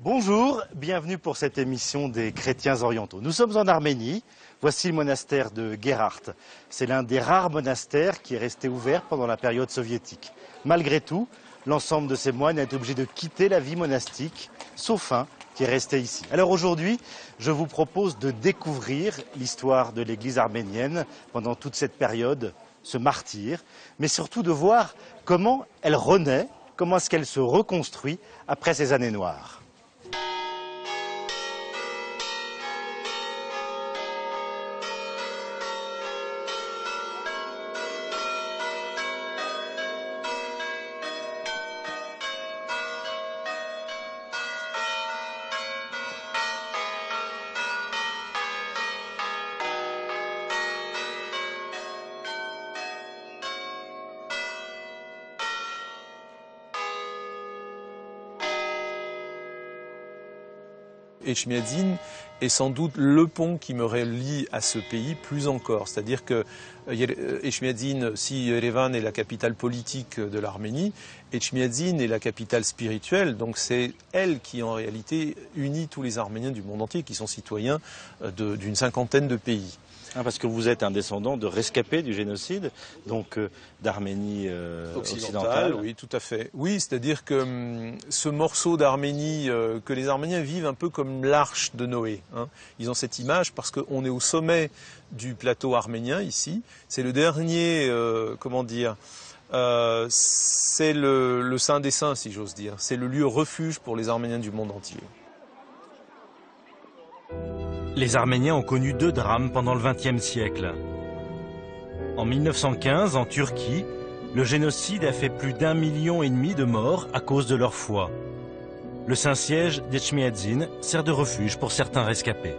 Bonjour, bienvenue pour cette émission des chrétiens orientaux. Nous sommes en Arménie, voici le monastère de Gerhard. C'est l'un des rares monastères qui est resté ouvert pendant la période soviétique. Malgré tout, l'ensemble de ces moines est obligé de quitter la vie monastique, sauf un qui est resté ici. Alors aujourd'hui, je vous propose de découvrir l'histoire de l'église arménienne pendant toute cette période, ce martyre, mais surtout de voir comment elle renaît, comment est-ce qu'elle se reconstruit après ces années noires. Etchmiadzin est sans doute le pont qui me relie à ce pays plus encore. C'est-à-dire que Etchmiadzin, si Yerevan est la capitale politique de l'Arménie, Etchmiadzin est la capitale spirituelle. Donc c'est elle qui en réalité unit tous les Arméniens du monde entier qui sont citoyens d'une cinquantaine de pays. Parce que vous êtes un descendant de rescapés du génocide, donc d'Arménie occidentale. Oui, tout à fait. Oui, c'est-à-dire que ce morceau d'Arménie, que les Arméniens vivent un peu comme l'arche de Noé. Hein. Ils ont cette image parce qu'on est au sommet du plateau arménien ici. C'est le dernier, c'est le Saint des Saints, si j'ose dire. C'est le lieu refuge pour les Arméniens du monde entier. Les Arméniens ont connu deux drames pendant le XXe siècle. En 1915, en Turquie, le génocide a fait plus d'1,5 million de morts à cause de leur foi. Le Saint-Siège d'Etchmiadzin sert de refuge pour certains rescapés.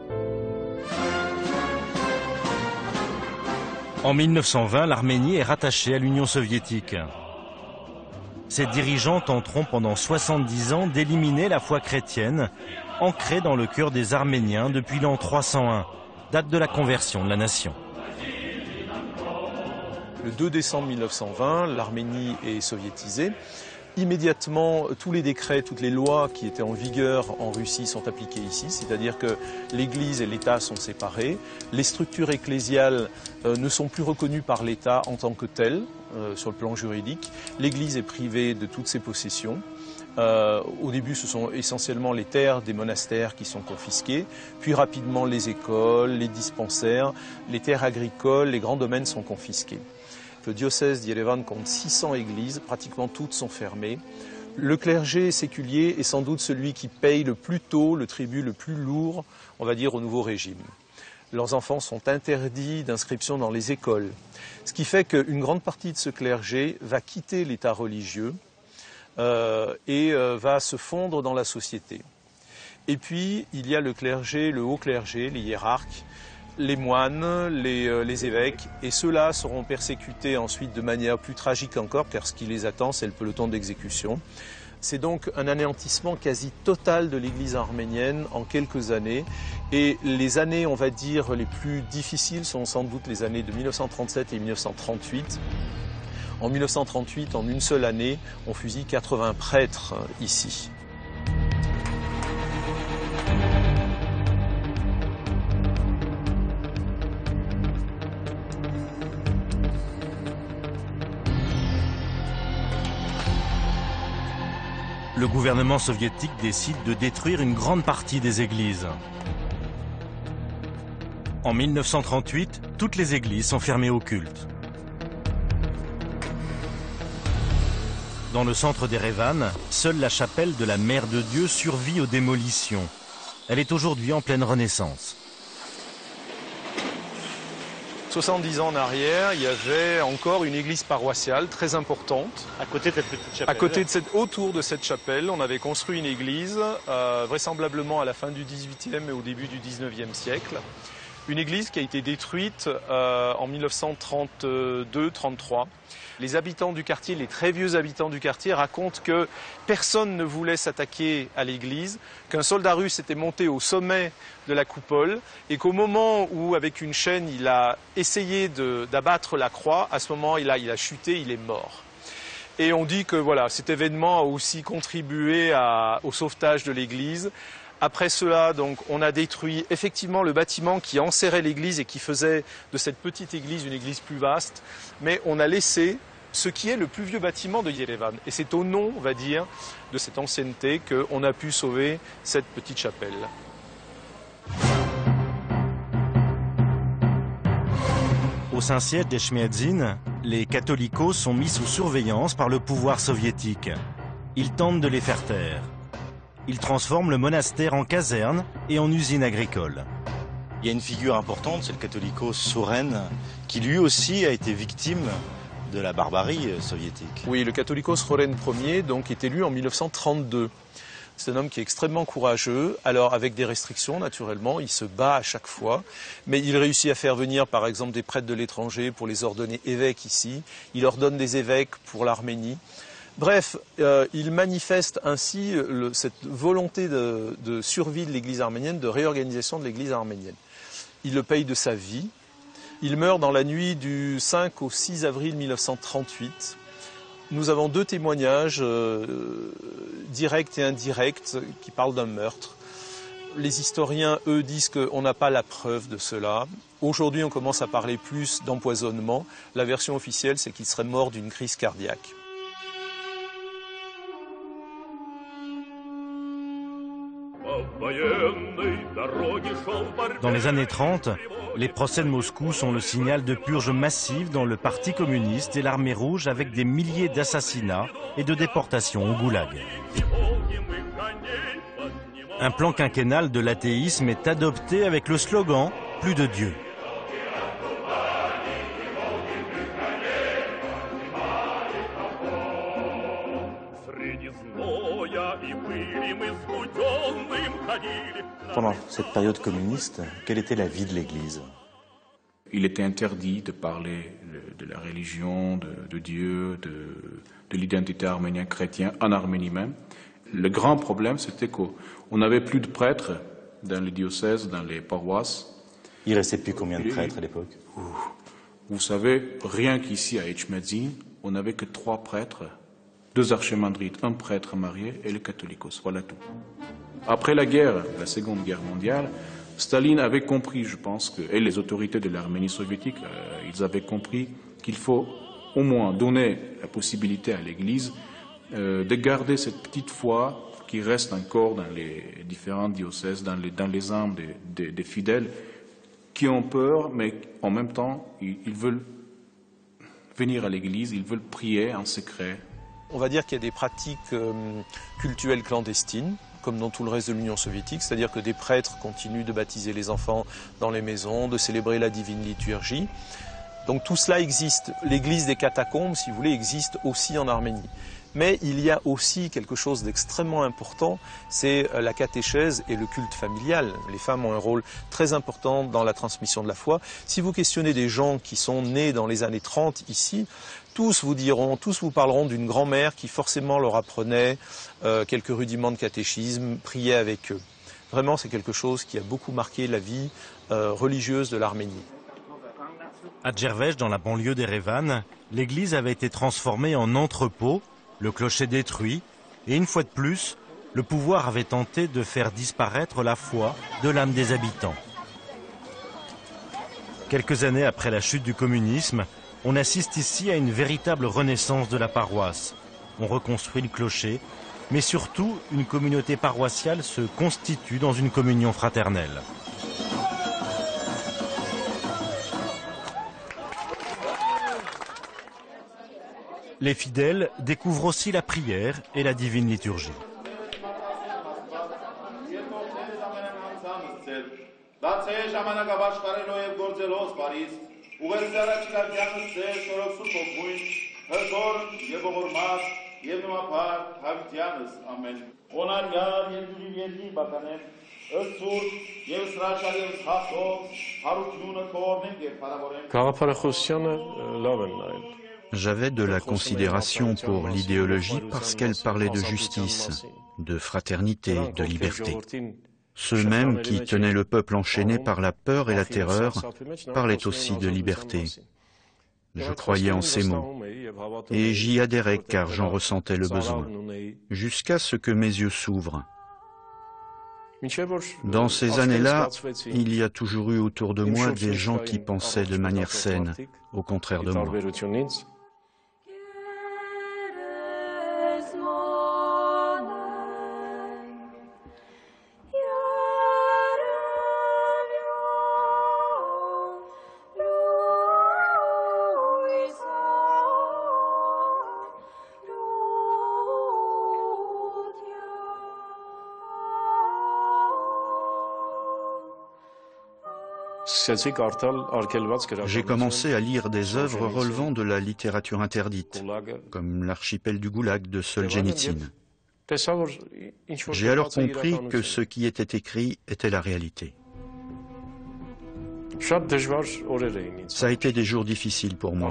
En 1920, l'Arménie est rattachée à l'Union soviétique. Ses dirigeants tenteront pendant 70 ans d'éliminer la foi chrétienne, ancrée dans le cœur des Arméniens depuis l'an 301, date de la conversion de la nation. Le 2 décembre 1920, l'Arménie est soviétisée. Immédiatement, tous les décrets, toutes les lois qui étaient en vigueur en Russie sont appliquées ici, c'est-à-dire que l'Église et l'État sont séparés. Les structures ecclésiales ne sont plus reconnues par l'État en tant que telles, sur le plan juridique. L'Église est privée de toutes ses possessions. Au début, ce sont essentiellement les terres des monastères qui sont confisquées, puis rapidement les écoles, les dispensaires, les terres agricoles, les grands domaines sont confisqués. Le diocèse d'Yerevan compte 600 églises, pratiquement toutes sont fermées. Le clergé séculier est sans doute celui qui paye le plus tôt le tribut le plus lourd, on va dire, au nouveau régime. Leurs enfants sont interdits d'inscription dans les écoles, ce qui fait qu'une grande partie de ce clergé va quitter l'état religieux et va se fondre dans la société. Et puis, il y a le clergé, le haut clergé, les hiérarques, les moines, les évêques, et ceux-là seront persécutés ensuite de manière plus tragique encore, car ce qui les attend, c'est le peloton d'exécution. C'est donc un anéantissement quasi total de l'Église arménienne en quelques années, et les années, on va dire, les plus difficiles sont sans doute les années de 1937 et 1938. En 1938, en une seule année, on fusille 80 prêtres ici. Le gouvernement soviétique décide de détruire une grande partie des églises. En 1938, toutes les églises sont fermées au culte. Dans le centre d'Erevan, seule la chapelle de la Mère de Dieu survit aux démolitions. Elle est aujourd'hui en pleine renaissance. 70 ans en arrière, il y avait encore une église paroissiale très importante. À côté de cette petite chapelle. Autour de cette chapelle, on avait construit une église, vraisemblablement à la fin du XVIIIe et au début du XIXe siècle. Une église qui a été détruite en 1932-33. Les habitants du quartier, les très vieux habitants du quartier racontent que personne ne voulait s'attaquer à l'église, qu'un soldat russe était monté au sommet de la coupole et qu'au moment où, avec une chaîne, il a essayé d'abattre la croix, à ce moment, il a chuté, il est mort. Et on dit que voilà, cet événement a aussi contribué au sauvetage de l'église. Après cela, donc, on a détruit effectivement le bâtiment qui enserrait l'église et qui faisait de cette petite église une église plus vaste. Mais on a laissé ce qui est le plus vieux bâtiment de Yerevan. Et c'est au nom, on va dire, de cette ancienneté qu'on a pu sauver cette petite chapelle. Au Saint-Siège des Shmiadzin, les catholicos sont mis sous surveillance par le pouvoir soviétique. Ils tentent de les faire taire. Ils transforment le monastère en caserne et en usine agricole. Il y a une figure importante, c'est le catholicos Soren, qui lui aussi a été victime de la barbarie soviétique. Oui, le catholicos Soren Ier donc, est élu en 1932. C'est un homme qui est extrêmement courageux, alors avec des restrictions naturellement, il se bat à chaque fois, mais il réussit à faire venir par exemple des prêtres de l'étranger pour les ordonner évêques ici, il ordonne des évêques pour l'Arménie. Bref, il manifeste ainsi cette volonté de survie de l'Église arménienne, de réorganisation de l'Église arménienne. Il le paye de sa vie. Il meurt dans la nuit du 5 au 6 avril 1938. Nous avons deux témoignages directs et indirects qui parlent d'un meurtre. Les historiens, eux, disent qu'on n'a pas la preuve de cela. Aujourd'hui, on commence à parler plus d'empoisonnement. La version officielle, c'est qu'il serait mort d'une crise cardiaque. Dans les années 30, les procès de Moscou sont le signal de purges massives dans le Parti communiste et l'Armée rouge avec des milliers d'assassinats et de déportations au goulag. Un plan quinquennal de l'athéisme est adopté avec le slogan « Plus de Dieu ». Pendant cette période communiste, quelle était la vie de l'Église? Il était interdit de parler de la religion, de Dieu, de l'identité arménienne chrétienne en Arménie même. Le grand problème, c'était qu'on n'avait plus de prêtres dans les diocèses, dans les paroisses. Il restait plus combien de prêtres à l'époque? Vous savez, rien qu'ici à Etchmadzin, on n'avait que 3 prêtres, 2 archimandrites, un prêtre marié et le catholicos. Voilà tout. Après la guerre, la Seconde Guerre mondiale, Staline avait compris, je pense, et les autorités de l'Arménie soviétique, ils avaient compris qu'il faut au moins donner la possibilité à l'Église de garder cette petite foi qui reste encore dans les différents diocèses, dans les âmes des fidèles qui ont peur, mais en même temps, ils veulent venir à l'Église, ils veulent prier en secret. On va dire qu'il y a des pratiques cultuelles clandestines, comme dans tout le reste de l'Union soviétique, c'est-à-dire que des prêtres continuent de baptiser les enfants dans les maisons, de célébrer la divine liturgie. Donc tout cela existe. L'église des catacombes, si vous voulez, existe aussi en Arménie. Mais il y a aussi quelque chose d'extrêmement important, c'est la catéchèse et le culte familial. Les femmes ont un rôle très important dans la transmission de la foi. Si vous questionnez des gens qui sont nés dans les années 30 ici, tous vous parleront d'une grand-mère qui forcément leur apprenait quelques rudiments de catéchisme, priait avec eux. Vraiment, c'est quelque chose qui a beaucoup marqué la vie religieuse de l'Arménie. À Djervej, dans la banlieue d'Erevan, l'église avait été transformée en entrepôt, le clocher détruit, et une fois de plus, le pouvoir avait tenté de faire disparaître la foi de l'âme des habitants. Quelques années après la chute du communisme, on assiste ici à une véritable renaissance de la paroisse. On reconstruit le clocher, mais surtout, une communauté paroissiale se constitue dans une communion fraternelle. Les fidèles découvrent aussi la prière et la divine liturgie. J'avais de la considération pour l'idéologie parce qu'elle parlait de justice, de fraternité, de liberté. Ceux mêmes qui tenaient le peuple enchaîné par la peur et la terreur parlaient aussi de liberté. Je croyais en ces mots, et j'y adhérais car j'en ressentais le besoin, jusqu'à ce que mes yeux s'ouvrent. Dans ces années-là, il y a toujours eu autour de moi des gens qui pensaient de manière saine, au contraire de moi. J'ai commencé à lire des œuvres relevant de la littérature interdite, comme l'archipel du Goulag de Solzhenitsyn. J'ai alors compris que ce qui était écrit était la réalité. Ça a été des jours difficiles pour moi.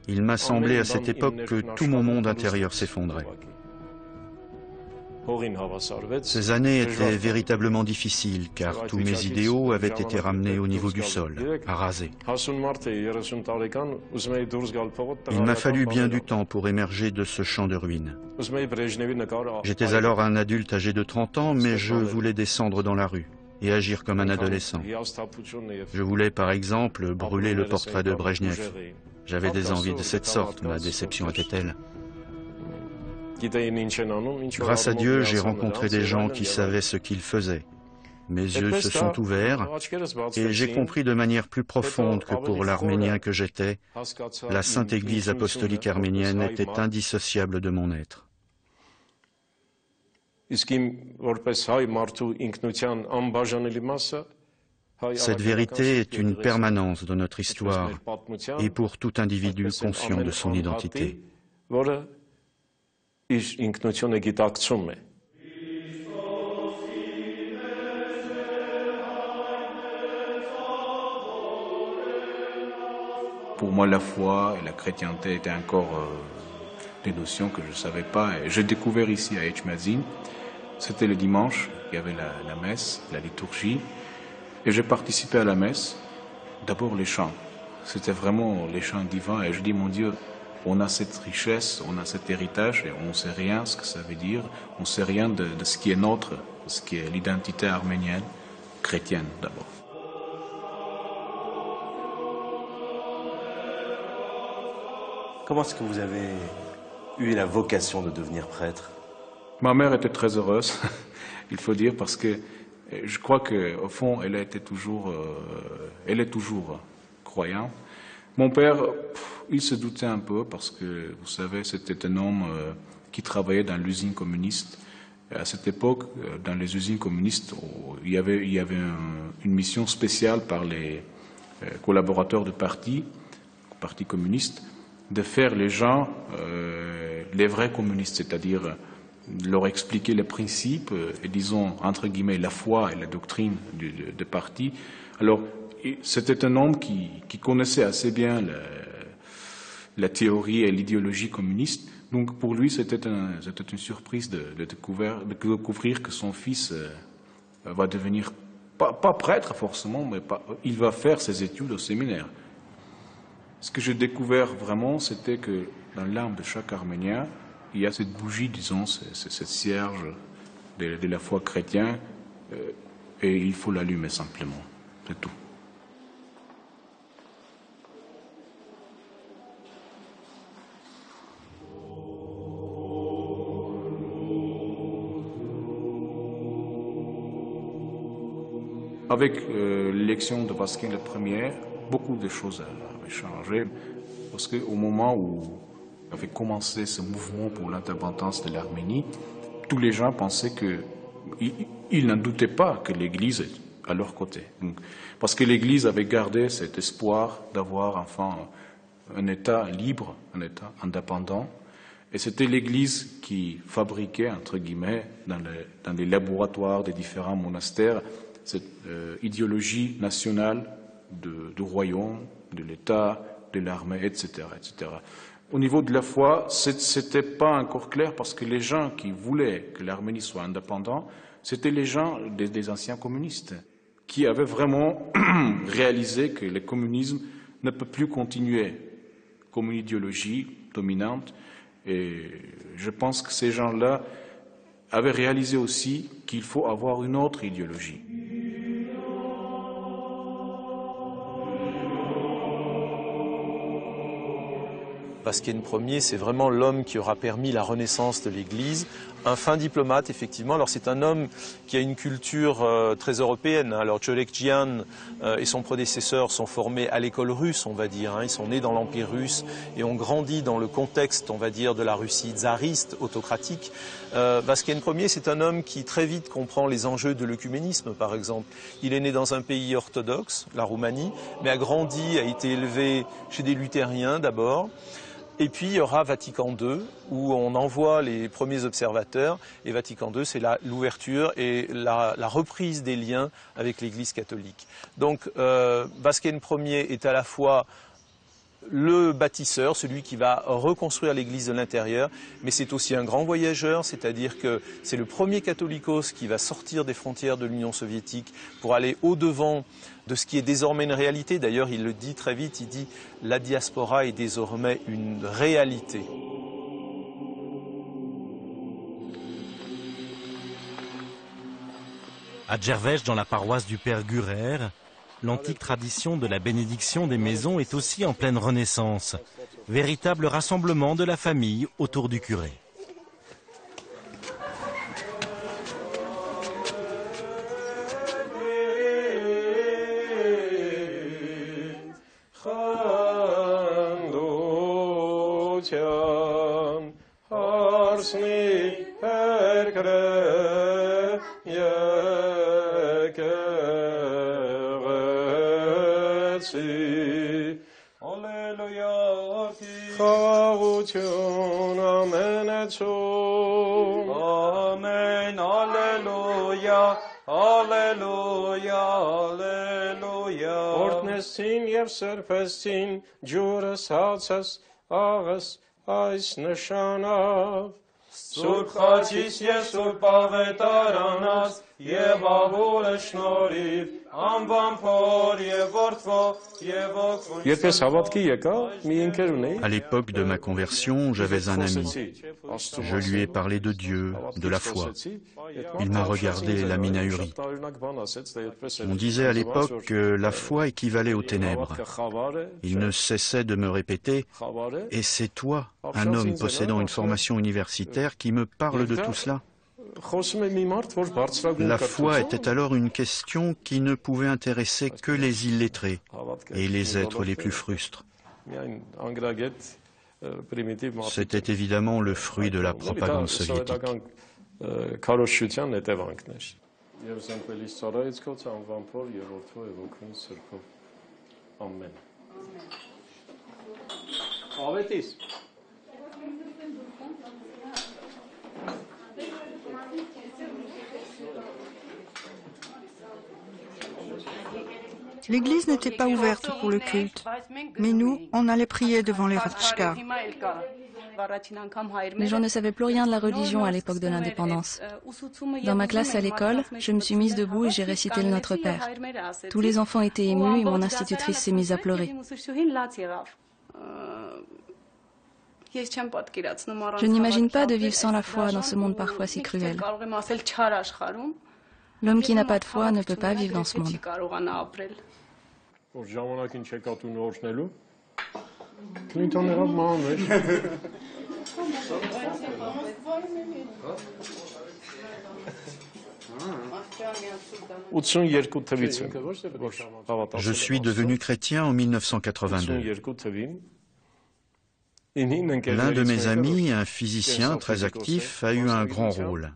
Il m'a semblé à cette époque que tout mon monde intérieur s'effondrait. Ces années étaient véritablement difficiles car tous mes idéaux avaient été ramenés au niveau du sol, à raser. Il m'a fallu bien du temps pour émerger de ce champ de ruines. J'étais alors un adulte âgé de 30 ans, mais je voulais descendre dans la rue et agir comme un adolescent. Je voulais par exemple brûler le portrait de Brejnev. J'avais des envies de cette sorte, ma déception était telle. Grâce à Dieu, j'ai rencontré des gens qui savaient ce qu'ils faisaient. Mes yeux se sont ouverts et j'ai compris de manière plus profonde que pour l'Arménien que j'étais, la Sainte Église apostolique arménienne était indissociable de mon être. Cette vérité est une permanence de notre histoire et pour tout individu conscient de son identité. Pour moi, la foi et la chrétienté étaient encore des notions que je ne savais pas. Et j'ai découvert ici à Etchmadzin, c'était le dimanche, il y avait la messe, la liturgie, et j'ai participé à la messe. D'abord les chants, c'était vraiment les chants divins, et je dis, mon Dieu, on a cette richesse, on a cet héritage, et on ne sait rien ce que ça veut dire, on ne sait rien de ce qui est nôtre, de ce qui est l'identité arménienne, chrétienne d'abord. Comment est-ce que vous avez eu la vocation de devenir prêtre? Ma mère était très heureuse, il faut dire, parce que je crois qu'au fond, elle est toujours croyante. Mon père, il se doutait un peu parce que, vous savez, c'était un homme qui travaillait dans l'usine communiste. Et à cette époque, dans les usines communistes, il y avait une mission spéciale par les collaborateurs du parti communiste, de faire les gens les vrais communistes, c'est-à-dire leur expliquer les principes et, disons, entre guillemets, la foi et la doctrine du parti. Alors, c'était un homme qui connaissait assez bien la théorie et l'idéologie communiste. Donc, pour lui, c'était une surprise de découvrir que son fils va devenir, pas prêtre forcément, mais il va faire ses études au séminaire. Ce que j'ai découvert vraiment, c'était que dans l'âme de chaque Arménien, il y a cette bougie, disons, cette cierge de la foi chrétienne, et il faut l'allumer simplement, c'est tout. Avec l'élection de Vasquin Ier, beaucoup de choses avaient changé, parce qu'au moment où avait commencé ce mouvement pour l'indépendance de l'Arménie, tous les gens pensaient qu'ils n'en doutaient pas que l'Église est à leur côté. Donc, parce que l'Église avait gardé cet espoir d'avoir enfin un État libre, un État indépendant, et c'était l'Église qui fabriquait, entre guillemets, dans les laboratoires des différents monastères, cette idéologie nationale du royaume, de l'État, de l'armée, etc., etc. Au niveau de la foi, c'était pas encore clair parce que les gens qui voulaient que l'Arménie soit indépendante, c'était les gens des anciens communistes qui avaient vraiment réalisé que le communisme ne peut plus continuer comme une idéologie dominante. Et je pense que ces gens-là avaient réalisé aussi qu'il faut avoir une autre idéologie. Vazquene Ier, c'est vraiment l'homme qui aura permis la renaissance de l'Église. Un fin diplomate, effectivement. Alors c'est un homme qui a une culture très européenne. Alors Cholekjian et son prédécesseur sont formés à l'école russe, on va dire. Ils sont nés dans l'Empire russe et ont grandi dans le contexte, on va dire, de la Russie tsariste, autocratique. Vazquene Ier, c'est un homme qui très vite comprend les enjeux de l'œcuménisme, par exemple. Il est né dans un pays orthodoxe, la Roumanie, mais a grandi, a été élevé chez des luthériens d'abord. Et puis il y aura Vatican II, où on envoie les premiers observateurs, et Vatican II, c'est l'ouverture et la reprise des liens avec l'Église catholique. Donc Vazquene Ier est à la fois le bâtisseur, celui qui va reconstruire l'Église de l'intérieur, mais c'est aussi un grand voyageur, c'est-à-dire que c'est le premier catholicos qui va sortir des frontières de l'Union soviétique pour aller au-devant de ce qui est désormais une réalité. D'ailleurs, il le dit très vite, il dit « la diaspora est désormais une réalité ». À Gervais, dans la paroisse du Père Gurer, l'antique tradition de la bénédiction des maisons est aussi en pleine renaissance. Véritable rassemblement de la famille autour du curé. Amen, Alleluia, Alleluia, Alleluia. Ortnestin եւ սրբեսtin ջուրս հացս աղս այս նշանավ Սուրբ խաչիս եւ սուրբ ավետարանած եւ աղուրը շնորհիվ անվան փոր եւ որդվո եւ օգուն Երբ ես հավատքի եկա, մի ընկեր ունեի. À l'époque de ma conversion, j'avais un ami. Je lui ai parlé de Dieu, de la foi. Il m'a regardé la mine ahurie. On disait à l'époque que la foi équivalait aux ténèbres. Il ne cessait de me répéter « Et c'est toi, un homme possédant une formation universitaire, qui me parle de tout cela ?» La foi était alors une question qui ne pouvait intéresser que les illettrés et les êtres les plus frustres. C'était évidemment le fruit de la propagande soviétique. L'église n'était pas ouverte pour le culte, mais nous, on allait prier devant les ratchkas. Les gens ne savaient plus rien de la religion à l'époque de l'indépendance. Dans ma classe à l'école, je me suis mise debout et j'ai récité le Notre Père. Tous les enfants étaient émus et mon institutrice s'est mise à pleurer. Je n'imagine pas de vivre sans la foi dans ce monde parfois si cruel. L'homme qui n'a pas de foi ne peut pas vivre dans ce monde. Je suis devenu chrétien en 1982. L'un de mes amis, un physicien très actif, a eu un grand rôle.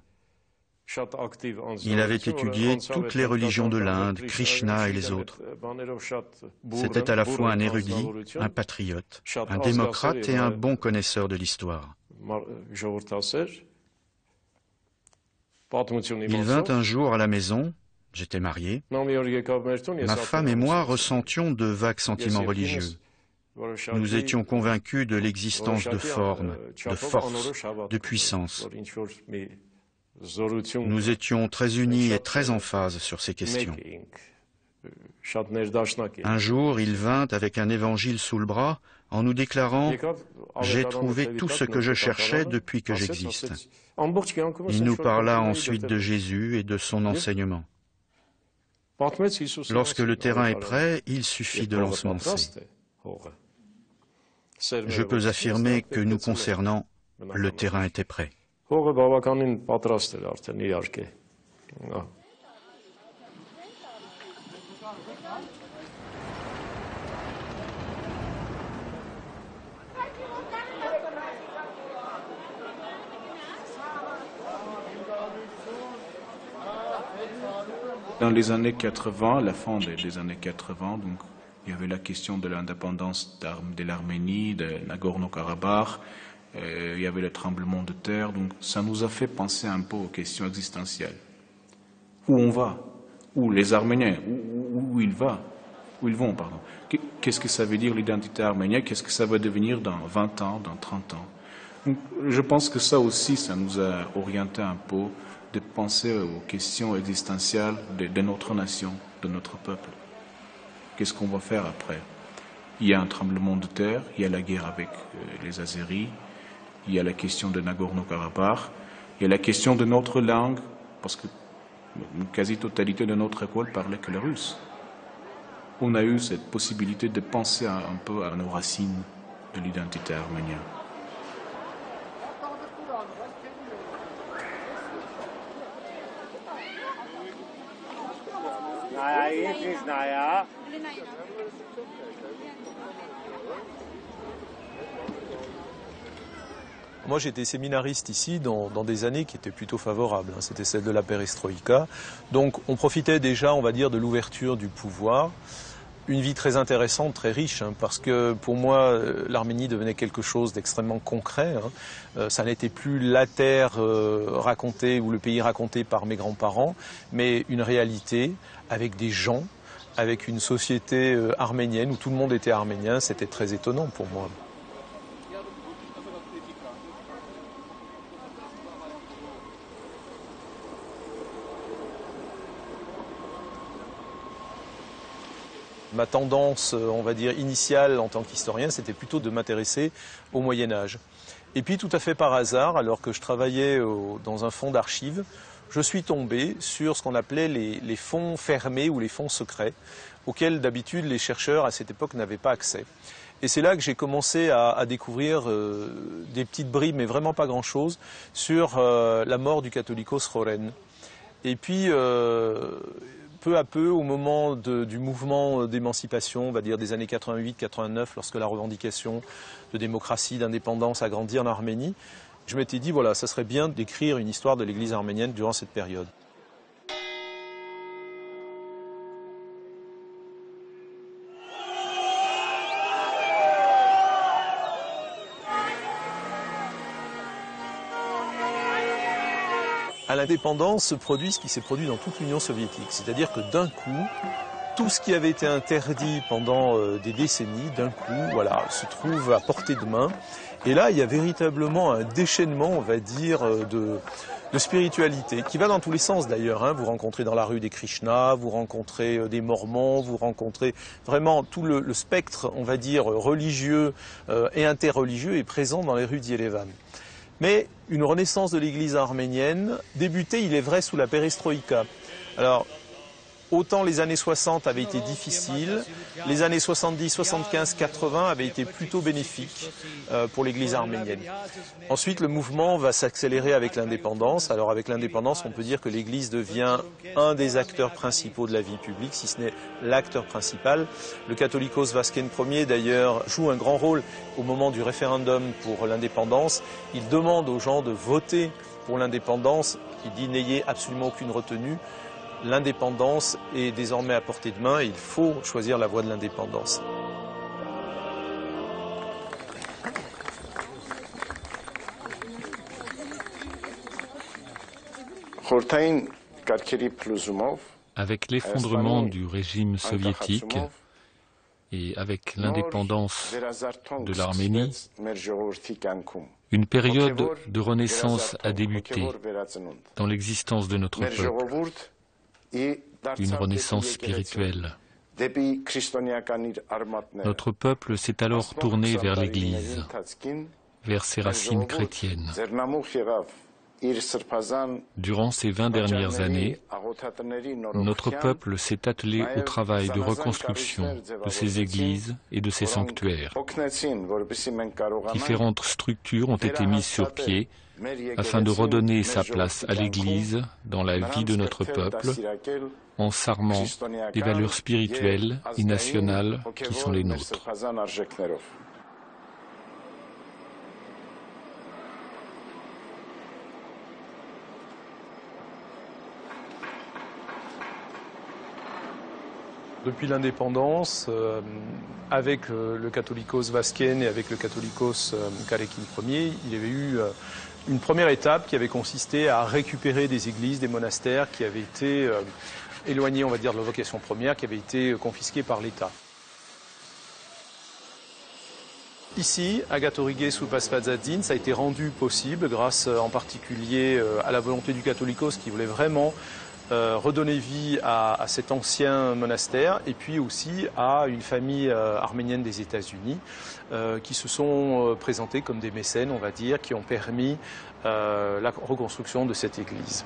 Il avait étudié toutes les religions de l'Inde, Krishna et les autres. C'était à la fois un érudit, un patriote, un démocrate et un bon connaisseur de l'histoire. Il vint un jour à la maison, j'étais marié. Ma femme et moi ressentions de vagues sentiments religieux. Nous étions convaincus de l'existence de formes, de force, de puissance. Nous étions très unis et très en phase sur ces questions. Un jour, il vint avec un évangile sous le bras en nous déclarant « J'ai trouvé tout ce que je cherchais depuis que j'existe ». Il nous parla ensuite de Jésus et de son enseignement. Lorsque le terrain est prêt, il suffit de l'ensemencer. Je peux affirmer que nous concernant, le terrain était prêt. Dans les années 80, la fin des années 80, donc, il y avait la question de l'indépendance de l'Arménie, de Nagorno-Karabakh, il y avait le tremblement de terre, donc ça nous a fait penser un peu aux questions existentielles. Où on va? Où les Arméniens? Où ils vont, pardon. Qu'est-ce que ça veut dire l'identité arménienne? Qu'est-ce que ça va devenir dans 20 ans, dans 30 ans? Donc, je pense que ça aussi, ça nous a orienté un peu de penser aux questions existentielles de notre nation, de notre peuple. Qu'est-ce qu'on va faire après? Il y a un tremblement de terre, il y a la guerre avec les Azéris, il y a la question de Nagorno-Karabakh, il y a la question de notre langue, parce que une quasi-totalité de notre école parlait que le russe. On a eu cette possibilité de penser un peu à nos racines de l'identité arménienne. Moi, j'étais séminariste ici dans des années qui étaient plutôt favorables. C'était celle de la perestroïka. Donc, on profitait déjà, on va dire, de l'ouverture du pouvoir. Une vie très intéressante, très riche, parce que pour moi, l'Arménie devenait quelque chose d'extrêmement concret. Ça n'était plus la terre racontée ou le pays raconté par mes grands-parents, mais une réalité avec des gens, avec une société arménienne où tout le monde était arménien. C'était très étonnant pour moi. Ma tendance, on va dire, initiale en tant qu'historien, c'était plutôt de m'intéresser au Moyen-Âge. Et puis, tout à fait par hasard, alors que je travaillais dans un fonds d'archives, je suis tombé sur ce qu'on appelait les fonds fermés ou les fonds secrets, auxquels d'habitude les chercheurs à cette époque n'avaient pas accès. Et c'est là que j'ai commencé à découvrir des petites bribes, mais vraiment pas grand-chose, sur la mort du catholicos Roren. Et puis, peu à peu, au moment du mouvement d'émancipation, on va dire des années 88-89, lorsque la revendication de démocratie, d'indépendance a grandi en Arménie, je m'étais dit, voilà, ça serait bien d'écrire une histoire de l'Église arménienne durant cette période. À l'indépendance se produit ce qui s'est produit dans toute l'Union soviétique, c'est-à-dire que d'un coup, tout ce qui avait été interdit pendant des décennies, d'un coup, voilà, se trouve à portée de main. Et là, il y a véritablement un déchaînement, on va dire, de spiritualité, qui va dans tous les sens d'ailleurs. Vous rencontrez dans la rue des Krishna, vous rencontrez des Mormons, vous rencontrez vraiment tout le spectre, on va dire, religieux et interreligieux est présent dans les rues d'Yerevan. Mais une renaissance de l'Église arménienne débutait, il est vrai, sous la perestroïka. Alors, autant les années 60 avaient été difficiles, les années 70, 75, 80 avaient été plutôt bénéfiques pour l'Église arménienne. Ensuite, le mouvement va s'accélérer avec l'indépendance. Alors avec l'indépendance, on peut dire que l'Église devient un des acteurs principaux de la vie publique, si ce n'est l'acteur principal. Le catholicos Vasken Ier, d'ailleurs, joue un grand rôle au moment du référendum pour l'indépendance. Il demande aux gens de voter pour l'indépendance. Il dit « n'ayez absolument aucune retenue ». L'indépendance est désormais à portée de main et il faut choisir la voie de l'indépendance. Avec l'effondrement du régime soviétique et avec l'indépendance de l'Arménie, une période de renaissance a débuté dans l'existence de notre peuple. d'une renaissance spirituelle. Notre peuple s'est alors tourné vers l'Église, vers ses racines chrétiennes. Durant ces 20 dernières années, notre peuple s'est attelé au travail de reconstruction de ces églises et de ces sanctuaires. Différentes structures ont été mises sur pied afin de redonner sa place à l'Église dans la vie de notre peuple, en s'armant des valeurs spirituelles et nationales qui sont les nôtres. Depuis l'indépendance, avec le Catholicos Vasquen et avec le Catholicos Karekin Ier, il y avait eu une première étape qui avait consisté à récupérer des églises, des monastères qui avaient été éloignés, on va dire, de leur vocation première, qui avaient été confisqués par l'État. Ici, à Gătorghe sous Pasfazadzin, ça a été rendu possible grâce en particulier à la volonté du Catholicos qui voulait vraiment redonner vie à cet ancien monastère et puis aussi à une famille arménienne des États-Unis qui se sont présentés comme des mécènes, on va dire, qui ont permis la reconstruction de cette église.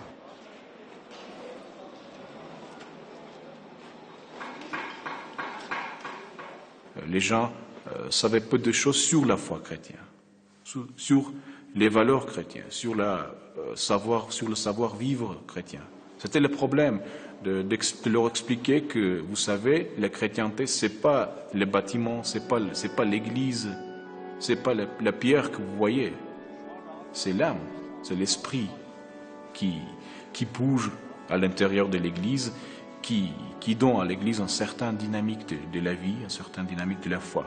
Les gens savaient peu de choses sur la foi chrétienne, sur les valeurs chrétiennes, sur le savoir-vivre chrétien. C'était le problème de leur expliquer que, vous savez, la chrétienté, c'est pas les bâtiments, c'est pas l'église, c'est pas la pierre que vous voyez. C'est l'âme, c'est l'esprit qui bouge à l'intérieur de l'église, qui donne à l'église une certaine dynamique de la vie, une certaine dynamique de la foi.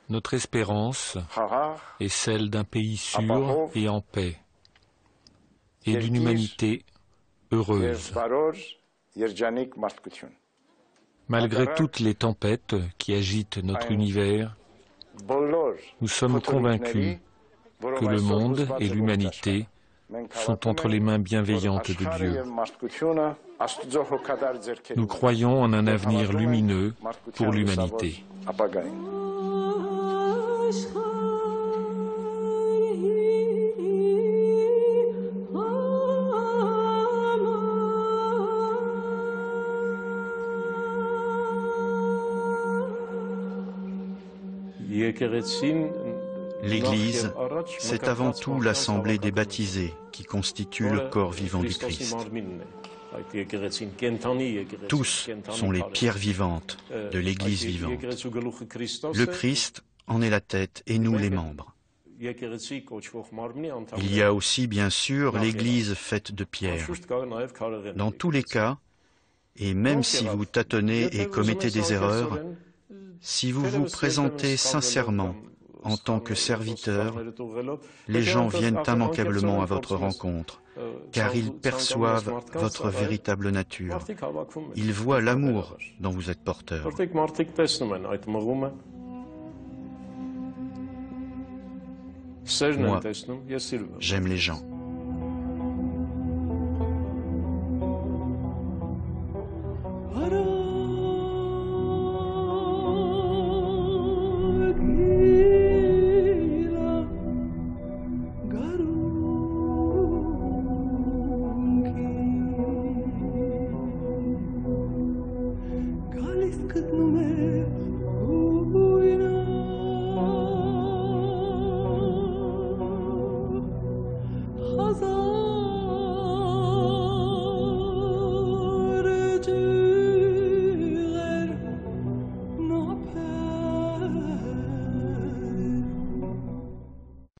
Notre espérance est celle d'un pays sûr et en paix, et d'une humanité heureuse. Malgré toutes les tempêtes qui agitent notre univers, nous sommes convaincus que le monde et l'humanité sont entre les mains bienveillantes de Dieu. Nous croyons en un avenir lumineux pour l'humanité. L'Église, c'est avant tout l'assemblée des baptisés qui constitue le corps vivant du Christ. Tous sont les pierres vivantes de l'Église vivante. Le Christ en est la tête et nous les membres. Il y a aussi, bien sûr, l'Église faite de pierre. Dans tous les cas, et même si vous tâtonnez et commettez des erreurs, si vous vous présentez sincèrement en tant que serviteur, les gens viennent immanquablement à votre rencontre, car ils perçoivent votre véritable nature. Ils voient l'amour dont vous êtes porteur. Moi, j'aime les gens.